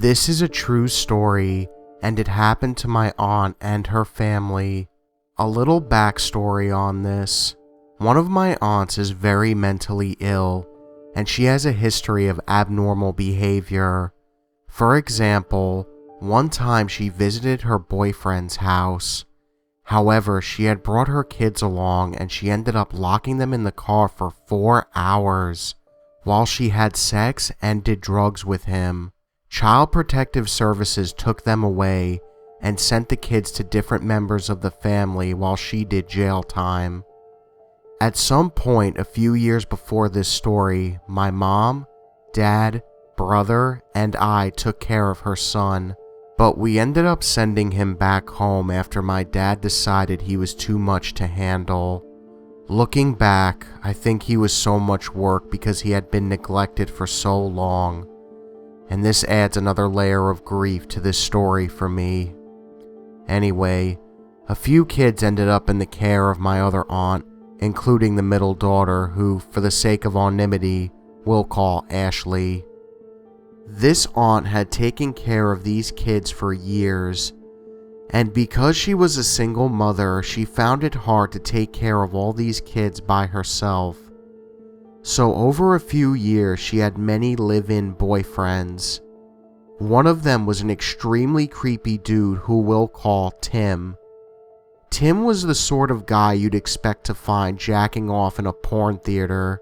This is a true story, and it happened to my aunt and her family. A little backstory on this. One of my aunts is very mentally ill, and she has a history of abnormal behavior. For example, one time she visited her boyfriend's house. However, she had brought her kids along and she ended up locking them in the car for 4 hours while she had sex and did drugs with him. Child Protective Services took them away and sent the kids to different members of the family while she did jail time. At some point a few years before this story, my mom, dad, brother, and I took care of her son, but we ended up sending him back home after my dad decided he was too much to handle. Looking back, I think he was so much work because he had been neglected for so long, and this adds another layer of grief to this story for me. Anyway, a few kids ended up in the care of my other aunt, including the middle daughter, who, for the sake of anonymity, we'll call Ashley. This aunt had taken care of these kids for years, and because she was a single mother, she found it hard to take care of all these kids by herself. So over a few years, she had many live-in boyfriends. One of them was an extremely creepy dude who we'll call Tim. Tim was the sort of guy you'd expect to find jacking off in a porn theater.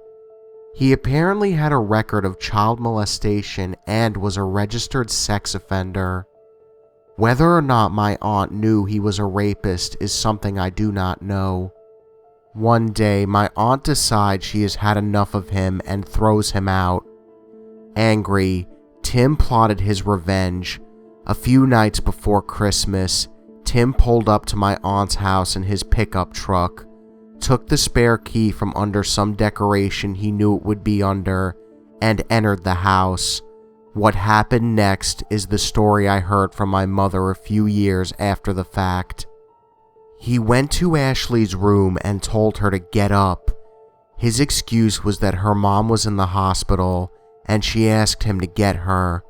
He apparently had a record of child molestation and was a registered sex offender. Whether or not my aunt knew he was a rapist is something I do not know. One day, my aunt decides she has had enough of him and throws him out. Angry, Tim plotted his revenge. A few nights before Christmas, Tim pulled up to my aunt's house in his pickup truck, took the spare key from under some decoration he knew it would be under, and entered the house. What happened next is the story I heard from my mother a few years after the fact. He went to Ashley's room and told her to get up. His excuse was that her mom was in the hospital and she asked him to get her.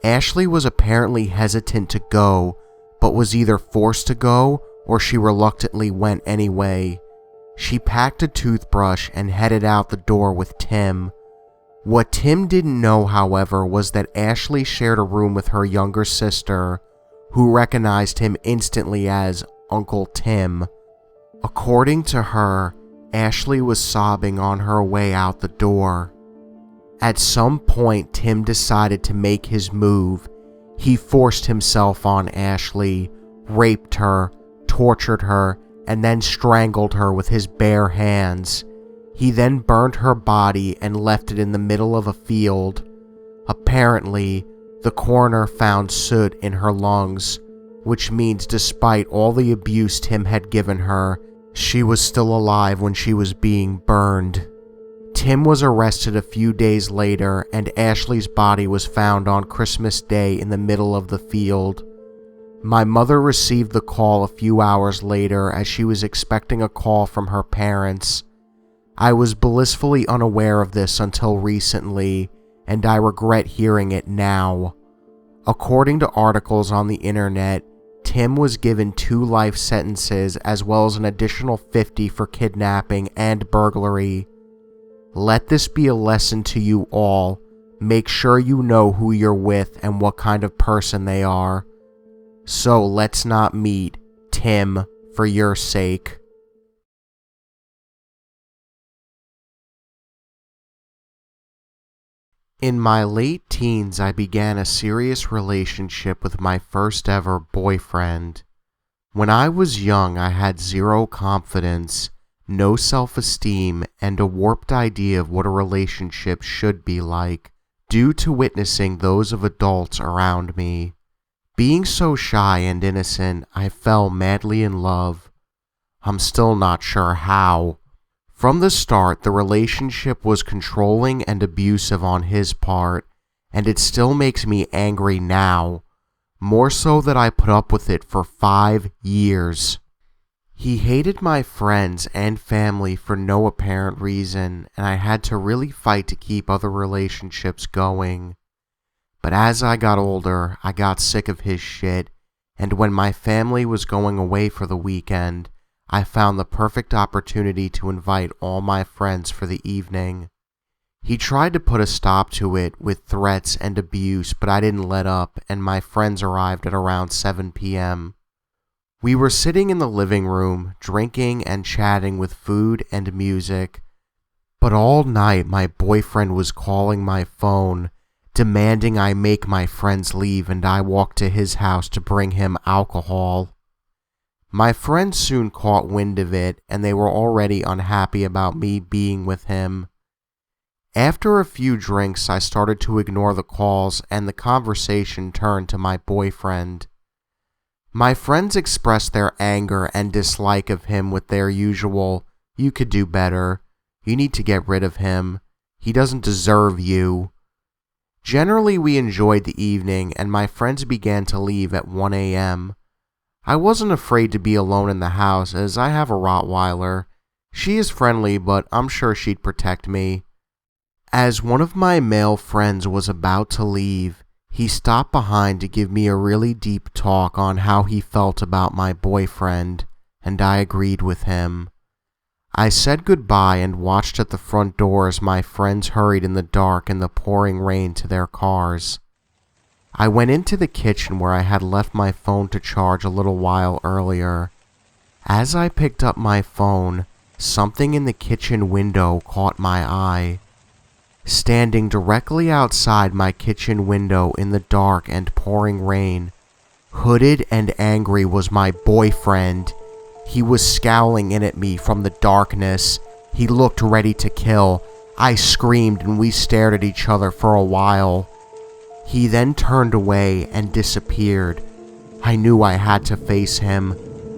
Ashley was apparently hesitant to go, but was either forced to go or she reluctantly went anyway. She packed a toothbrush and headed out the door with Tim. What Tim didn't know, however, was that Ashley shared a room with her younger sister, who recognized him instantly as Uncle Tim. According to her, Ashley was sobbing on her way out the door. At some point, Tim decided to make his move. He forced himself on Ashley, raped her, tortured her, and then strangled her with his bare hands. He then burned her body and left it in the middle of a field. Apparently, the coroner found soot in her lungs, which means despite all the abuse Tim had given her, she was still alive when she was being burned. Tim was arrested a few days later, and Ashley's body was found on Christmas Day in the middle of the field. My mother received the call a few hours later as she was expecting a call from her parents. I was blissfully unaware of this until recently, and I regret hearing it now. According to articles on the internet, Tim was given 2 life sentences as well as an additional 50 for kidnapping and burglary. Let this be a lesson to you all. Make sure you know who you're with and what kind of person they are. So let's not meet Tim for your sake. In my late teens, I began a serious relationship with my first ever boyfriend. When I was young, I had zero confidence, no self-esteem, and a warped idea of what a relationship should be like, due to witnessing those of adults around me. Being so shy and innocent, I fell madly in love. I'm still not sure how. From the start, the relationship was controlling and abusive on his part, and it still makes me angry now, more so that I put up with it for 5 years. He hated my friends and family for no apparent reason, and I had to really fight to keep other relationships going. But as I got older, I got sick of his shit, and when my family was going away for the weekend, I found the perfect opportunity to invite all my friends for the evening. He tried to put a stop to it with threats and abuse, but I didn't let up, and my friends arrived at around 7 p.m. We were sitting in the living room, drinking and chatting with food and music, but all night my boyfriend was calling my phone, demanding I make my friends leave and I walk to his house to bring him alcohol. My friends soon caught wind of it, and they were already unhappy about me being with him. After a few drinks, I started to ignore the calls, and the conversation turned to my boyfriend. My friends expressed their anger and dislike of him with their usual, "You could do better. You need to get rid of him. He doesn't deserve you." Generally, we enjoyed the evening, and my friends began to leave at 1 a.m. I wasn't afraid to be alone in the house, as I have a Rottweiler. She is friendly, but I'm sure she'd protect me. As one of my male friends was about to leave, he stopped behind to give me a really deep talk on how he felt about my boyfriend, and I agreed with him. I said goodbye and watched at the front door as my friends hurried in the dark and the pouring rain to their cars. I went into the kitchen where I had left my phone to charge a little while earlier. As I picked up my phone, something in the kitchen window caught my eye. Standing directly outside my kitchen window in the dark and pouring rain, hooded and angry, was my boyfriend. He was scowling in at me from the darkness. He looked ready to kill. I screamed and we stared at each other for a while. He then turned away and disappeared. I knew I had to face him.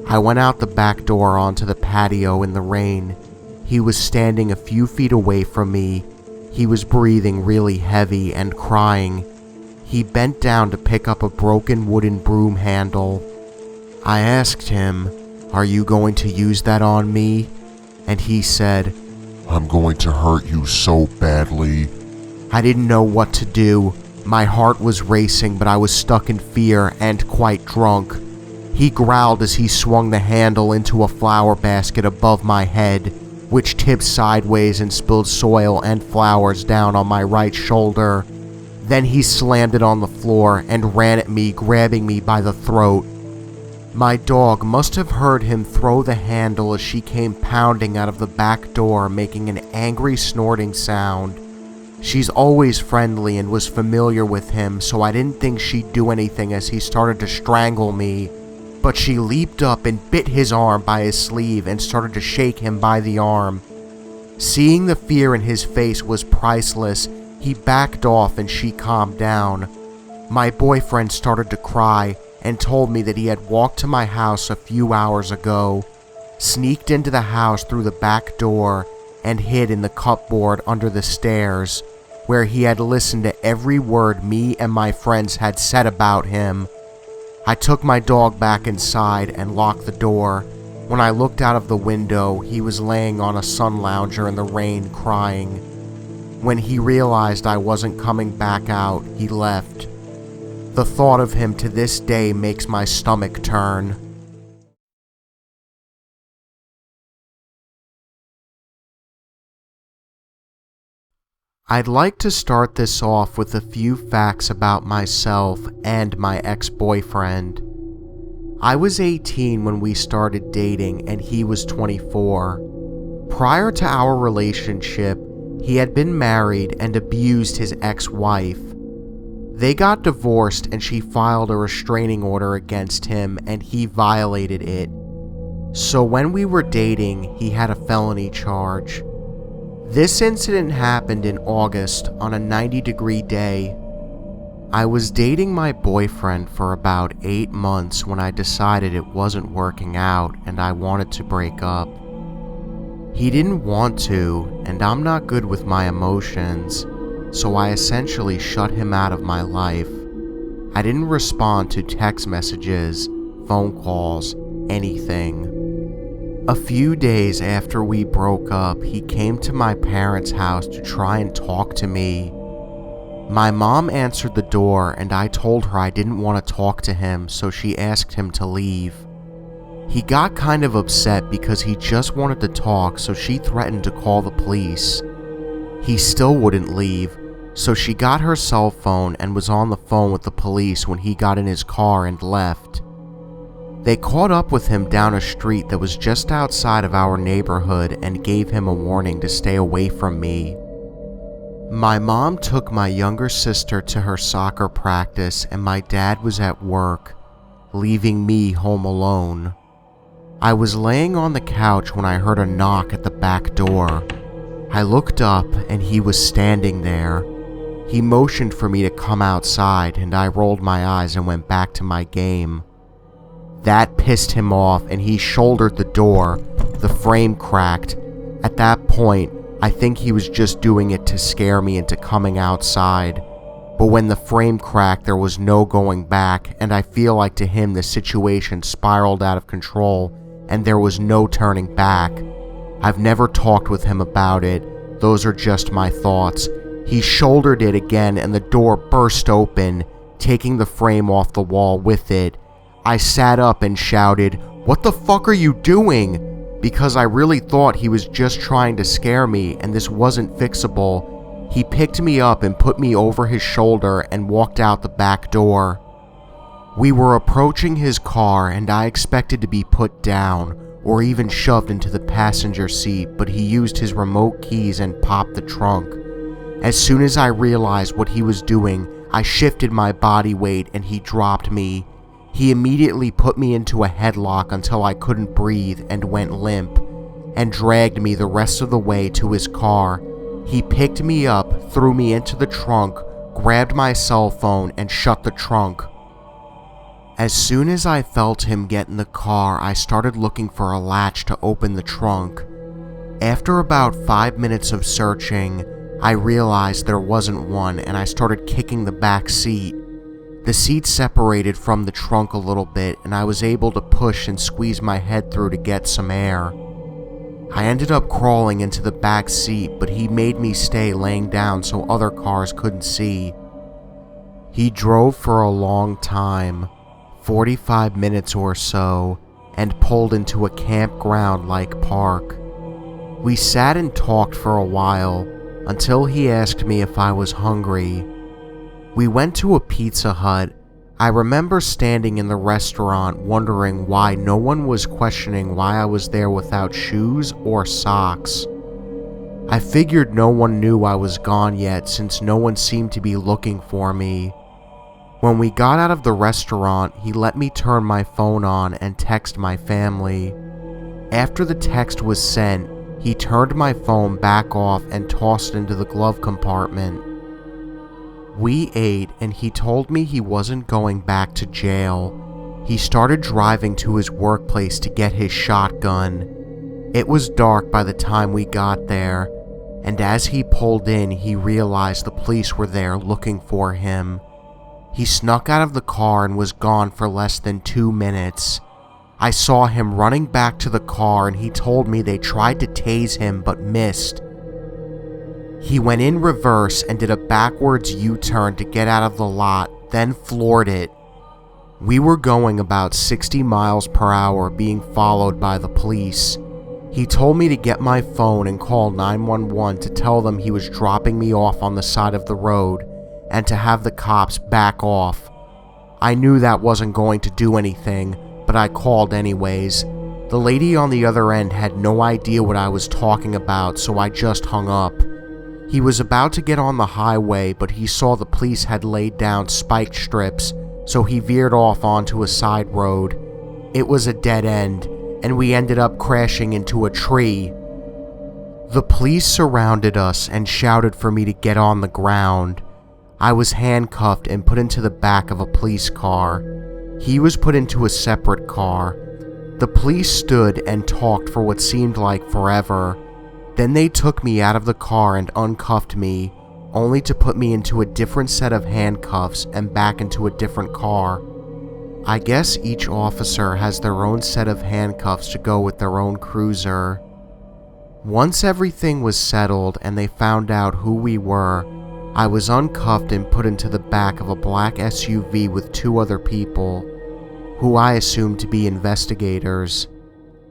I went out the back door onto the patio in the rain. He was standing a few feet away from me. He was breathing really heavy and crying. He bent down to pick up a broken wooden broom handle. I asked him, "Are you going to use that on me?" And he said, "I'm going to hurt you so badly." I didn't know what to do. My heart was racing, but I was stuck in fear and quite drunk. He growled as he swung the handle into a flower basket above my head, which tipped sideways and spilled soil and flowers down on my right shoulder. Then he slammed it on the floor and ran at me, grabbing me by the throat. My dog must have heard him throw the handle as she came pounding out of the back door, making an angry snorting sound. She's always friendly and was familiar with him, so I didn't think she'd do anything as he started to strangle me. But she leaped up and bit his arm by his sleeve and started to shake him by the arm. Seeing the fear in his face was priceless. He backed off and she calmed down. My boyfriend started to cry and told me that he had walked to my house a few hours ago, sneaked into the house through the back door, and hid in the cupboard under the stairs, where he had listened to every word me and my friends had said about him. I took my dog back inside and locked the door. When I looked out of the window, he was laying on a sun lounger in the rain crying. When he realized I wasn't coming back out, he left. The thought of him to this day makes my stomach turn. I'd like to start this off with a few facts about myself and my ex-boyfriend. I was 18 when we started dating and he was 24. Prior to our relationship, he had been married and abused his ex-wife. They got divorced and she filed a restraining order against him and he violated it. So when we were dating, he had a felony charge. This incident happened in August on a 90-degree day. I was dating my boyfriend for about 8 months when I decided it wasn't working out and I wanted to break up. He didn't want to, and I'm not good with my emotions, so I essentially shut him out of my life. I didn't respond to text messages, phone calls, anything. A few days after we broke up, he came to my parents' house to try and talk to me. My mom answered the door and I told her I didn't want to talk to him, so she asked him to leave. He got kind of upset because he just wanted to talk, so she threatened to call the police. He still wouldn't leave, so she got her cell phone and was on the phone with the police when he got in his car and left. They caught up with him down a street that was just outside of our neighborhood and gave him a warning to stay away from me. My mom took my younger sister to her soccer practice and my dad was at work, leaving me home alone. I was laying on the couch when I heard a knock at the back door. I looked up and he was standing there. He motioned for me to come outside and I rolled my eyes and went back to my game. That pissed him off and he shouldered the door. The frame cracked. At that point, I think he was just doing it to scare me into coming outside. But when the frame cracked, there was no going back, and I feel like to him the situation spiraled out of control and there was no turning back. I've never talked with him about it. Those are just my thoughts. He shouldered it again and the door burst open, taking the frame off the wall with it. I sat up and shouted, "What the fuck are you doing?" Because I really thought he was just trying to scare me and this wasn't fixable. He picked me up and put me over his shoulder and walked out the back door. We were approaching his car and I expected to be put down or even shoved into the passenger seat, but he used his remote keys and popped the trunk. As soon as I realized what he was doing, I shifted my body weight and he dropped me. He immediately put me into a headlock until I couldn't breathe and went limp, and dragged me the rest of the way to his car. He picked me up, threw me into the trunk, grabbed my cell phone, and shut the trunk. As soon as I felt him get in the car, I started looking for a latch to open the trunk. After about 5 minutes of searching, I realized there wasn't one and I started kicking the back seat. The seat separated from the trunk a little bit and I was able to push and squeeze my head through to get some air. I ended up crawling into the back seat, but he made me stay laying down so other cars couldn't see. He drove for a long time, 45 minutes or so, and pulled into a campground-like park. We sat and talked for a while until he asked me if I was hungry. We went to a Pizza Hut. I remember standing in the restaurant wondering why no one was questioning why I was there without shoes or socks. I figured no one knew I was gone yet since no one seemed to be looking for me. When we got out of the restaurant, he let me turn my phone on and text my family. After the text was sent, he turned my phone back off and tossed it into the glove compartment. We ate and he told me he wasn't going back to jail. He started driving to his workplace to get his shotgun. It was dark by the time we got there, and as he pulled in, he realized the police were there looking for him. He snuck out of the car and was gone for less than 2 minutes. I saw him running back to the car and he told me they tried to tase him but missed. He went in reverse and did a backwards U-turn to get out of the lot, then floored it. We were going about 60 miles per hour being followed by the police. He told me to get my phone and call 911 to tell them he was dropping me off on the side of the road and to have the cops back off. I knew that wasn't going to do anything, but I called anyways. The lady on the other end had no idea what I was talking about, so I just hung up. He was about to get on the highway, but he saw the police had laid down spike strips, so he veered off onto a side road. It was a dead end, and we ended up crashing into a tree. The police surrounded us and shouted for me to get on the ground. I was handcuffed and put into the back of a police car. He was put into a separate car. The police stood and talked for what seemed like forever. Then they took me out of the car and uncuffed me, only to put me into a different set of handcuffs and back into a different car. I guess each officer has their own set of handcuffs to go with their own cruiser. Once everything was settled and they found out who we were, I was uncuffed and put into the back of a black SUV with 2 other people, who I assumed to be investigators.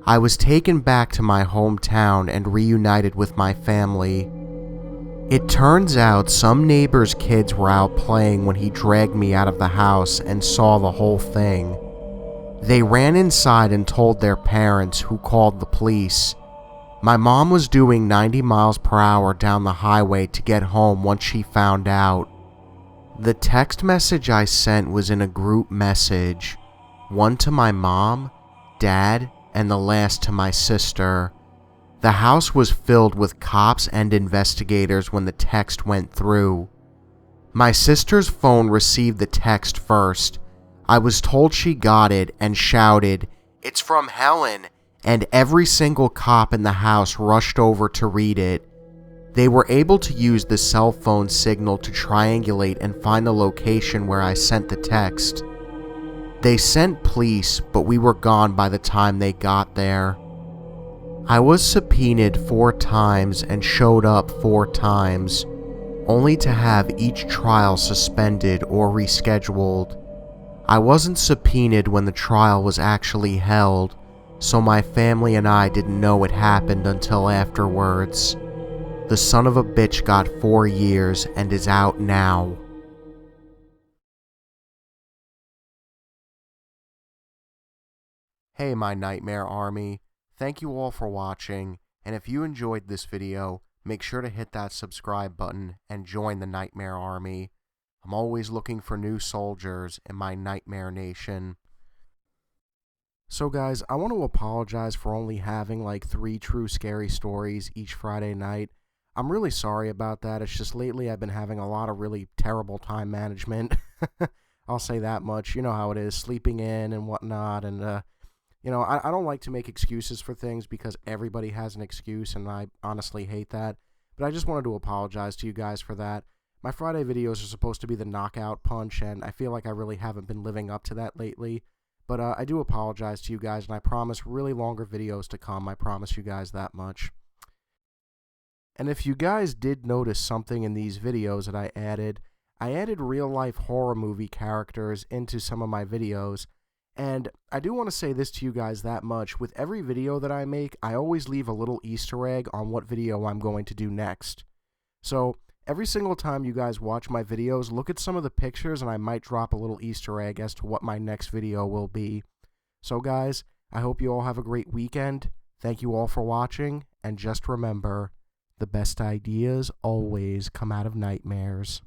I was taken back to my hometown and reunited with my family. It turns out some neighbor's kids were out playing when he dragged me out of the house and saw the whole thing. They ran inside and told their parents, who called the police. My mom was doing 90 miles per hour down the highway to get home once she found out. The text message I sent was in a group message, one to my mom, dad, and the last to my sister. The house was filled with cops and investigators when the text went through. My sister's phone received the text first. I was told she got it and shouted, "It's from Helen," and every single cop in the house rushed over to read it. They were able to use the cell phone signal to triangulate and find the location where I sent the text. They sent police, but we were gone by the time they got there. I was subpoenaed 4 times and showed up 4 times, only to have each trial suspended or rescheduled. I wasn't subpoenaed when the trial was actually held, so my family and I didn't know it happened until afterwards. The son of a bitch got 4 years and is out now. Hey my Nightmare Army, thank you all for watching, and if you enjoyed this video, make sure to hit that subscribe button and join the Nightmare Army. I'm always looking for new soldiers in my Nightmare Nation. So guys, I want to apologize for only having like 3 true scary stories each Friday night. I'm really sorry about that. It's just lately I've been having a lot of really terrible time management. I'll say that much. You know how it is, sleeping in and whatnot, and I don't like to make excuses for things because everybody has an excuse, and I honestly hate that. But I just wanted to apologize to you guys for that. My Friday videos are supposed to be the knockout punch, and I feel like I really haven't been living up to that lately. But I do apologize to you guys, and I promise really longer videos to come. I promise you guys that much. And if you guys did notice something in these videos that I added real-life horror movie characters into some of my videos. And I do want to say this to you guys that much. With every video that I make, I always leave a little Easter egg on what video I'm going to do next. So every single time you guys watch my videos, look at some of the pictures and I might drop a little Easter egg as to what my next video will be. So guys, I hope you all have a great weekend. Thank you all for watching, and just remember, the best ideas always come out of nightmares.